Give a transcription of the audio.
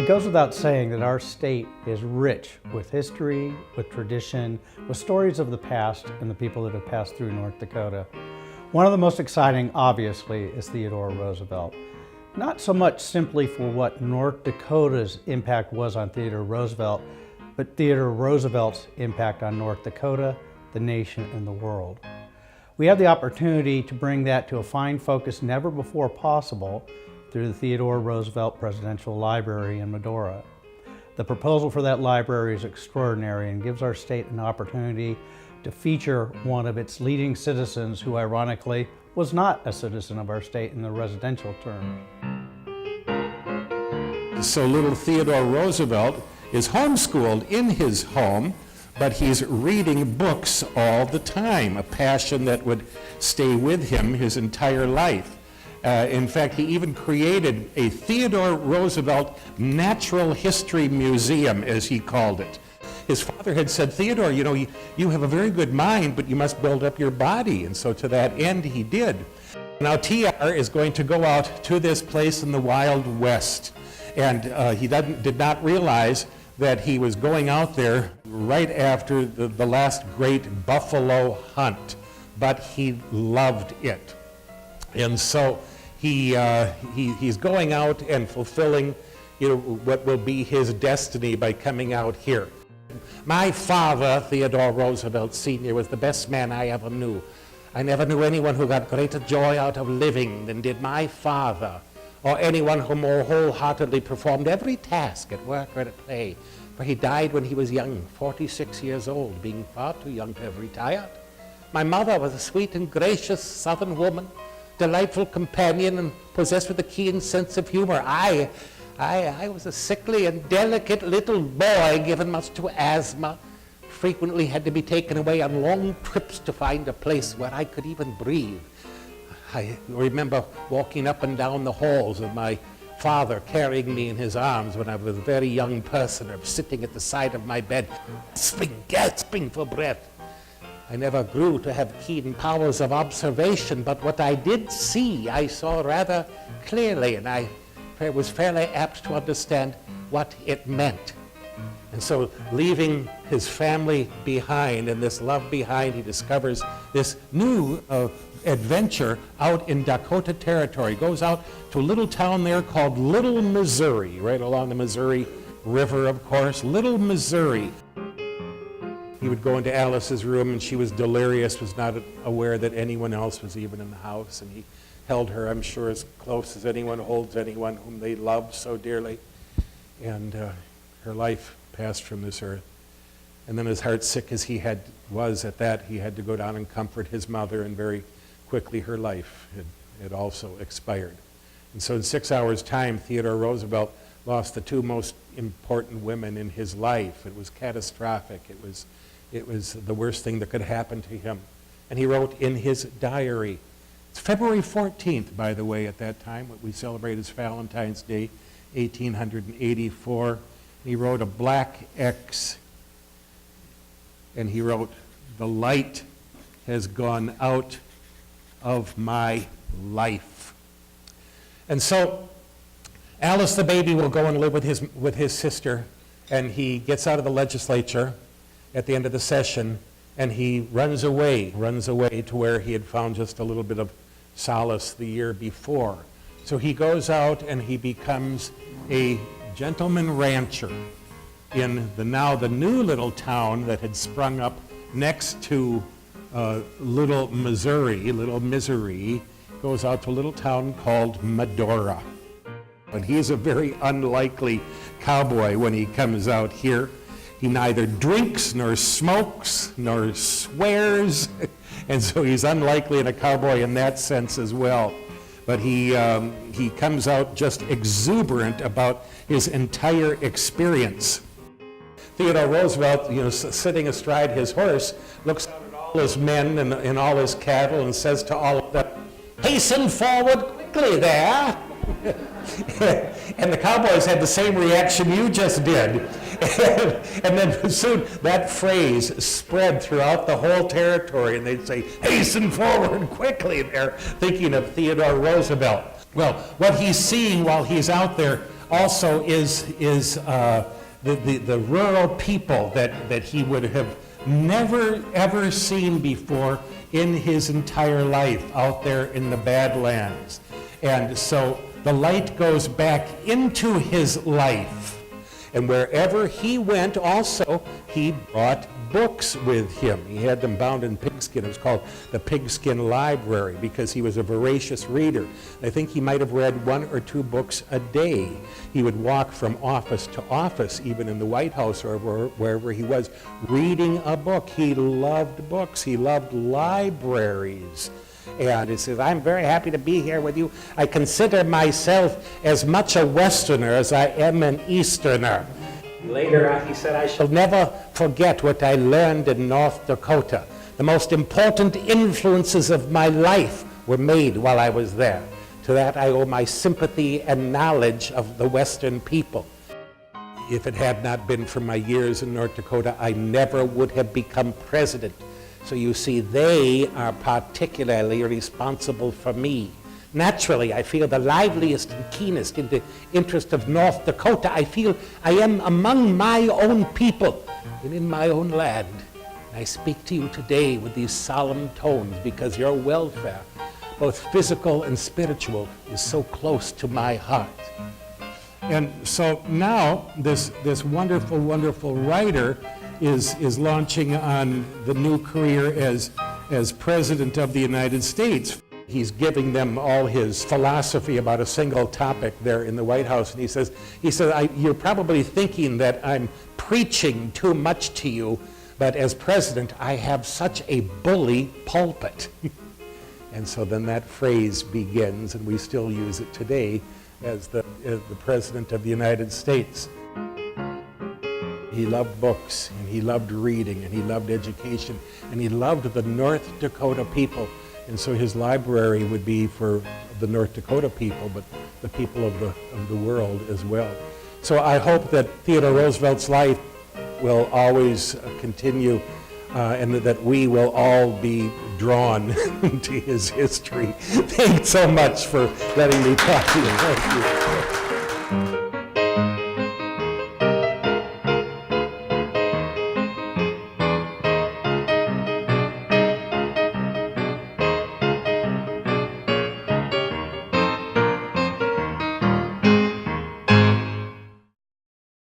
It goes without saying that our state is rich with history, with tradition, with stories of the past and the people that have passed through North Dakota. One of the most exciting, obviously, is Theodore Roosevelt. Not so much simply for what North Dakota's impact was on Theodore Roosevelt, but Theodore Roosevelt's impact on North Dakota, the nation, and the world. We have the opportunity to bring that to a fine focus never before possible through the Theodore Roosevelt Presidential Library in Medora. The proposal for that library is extraordinary and gives our state an opportunity to feature one of its leading citizens who, ironically, was not a citizen of our state in the residential term. So little Theodore Roosevelt is homeschooled in his home, but he's reading books all the time, a passion that would stay with him his entire life. In fact, he even created a Theodore Roosevelt Natural History Museum, as he called it. His father had said, Theodore, you have a very good mind, but you must build up your body. And so to that end, he did. Now, TR is going to go out to this place in the Wild West. And he did not realize that he was going out there right after the last great buffalo hunt. But he loved it. And so he's going out and fulfilling what will be his destiny by coming out here. My father, Theodore Roosevelt Sr., was the best man I ever knew. I never knew anyone who got greater joy out of living than did my father, or anyone who more wholeheartedly performed every task at work or at play. For he died when he was young, 46 years old, being far too young to have retired. My mother was a sweet and gracious Southern woman, delightful companion, and possessed with a keen sense of humor. I was a sickly and delicate little boy given much to asthma, frequently had to be taken away on long trips to find a place where I could even breathe. I remember walking up and down the halls with my father carrying me in his arms when I was a very young person, or sitting at the side of my bed, gasping for breath. I never grew to have keen powers of observation, but what I did see, I saw rather clearly, and I was fairly apt to understand what it meant. And so, leaving his family behind and this love behind, he discovers this new adventure out in Dakota Territory. Goes out to a little town there called Little Missouri, right along the Missouri River, of course. Little Missouri. He would go into Alice's room, and she was delirious, was not aware that anyone else was even in the house, and he held her, I'm sure, as close as anyone holds anyone whom they love so dearly. And her life passed from this earth. And then, as heartsick as he was at that, he had to go down and comfort his mother, and very quickly her life had also expired. And so in 6 hours' time, Theodore Roosevelt lost the two most important women in his life. It was catastrophic. It was the worst thing that could happen to him. And he wrote in his diary, it's February 14th, by the way, at that time, what we celebrate as Valentine's Day, 1884. He wrote a black X, and he wrote, "The light has gone out of my life." And so Alice the baby will go and live with his sister, and he gets out of the legislature at the end of the session, and he runs away to where he had found just a little bit of solace the year before. So he goes out and he becomes a gentleman rancher in the new little town that had sprung up next to Little Missouri, goes out to a little town called Medora. But he's a very unlikely cowboy when he comes out here. He neither drinks, nor smokes, nor swears, and so he's unlikely in a cowboy in that sense as well. But he comes out just exuberant about his entire experience. Theodore Roosevelt, sitting astride his horse, looks out at all his men and all his cattle and says to all of them, "Hasten forward quickly there." And the cowboys had the same reaction you just did. And then soon that phrase spread throughout the whole territory, and they'd say, "Hasten forward quickly," there, thinking of Theodore Roosevelt. Well, what he's seeing while he's out there also is the rural people that he would have never ever seen before in his entire life out there in the Badlands. And so the light goes back into his life. And wherever he went also, he brought books with him. He had them bound in pigskin. It was called the Pigskin Library because he was a voracious reader. I think he might have read 1 or 2 books a day. He would walk from office to office, even in the White House or wherever he was, reading a book. He loved books. He loved libraries. And he says, I'm very happy to be here with you. I consider myself as much a Westerner as I am an Easterner. Later on, he said, I shall never forget what I learned in North Dakota. The most important influences of my life were made while I was there. To that I owe my sympathy and knowledge of the Western people. If it had not been for my years in North Dakota, I never would have become president. So you see, they are particularly responsible for me. Naturally, I feel the liveliest and keenest in the interest of North Dakota. I feel I am among my own people and in my own land. I speak to you today with these solemn tones because your welfare, both physical and spiritual, is so close to my heart. And so now this wonderful, wonderful writer is launching on the new career as President of the United States. He's giving them all his philosophy about a single topic there in the White House. And he says, you're probably thinking that I'm preaching too much to you, but as president, I have such a bully pulpit. And so then that phrase begins, and we still use it today as the President of the United States. He loved books, and he loved reading, and he loved education, and he loved the North Dakota people. And so his library would be for the North Dakota people, but the people of the world as well. So I hope that Theodore Roosevelt's life will always continue, and that we will all be drawn to his history. Thanks so much for letting me talk to you. Thank you.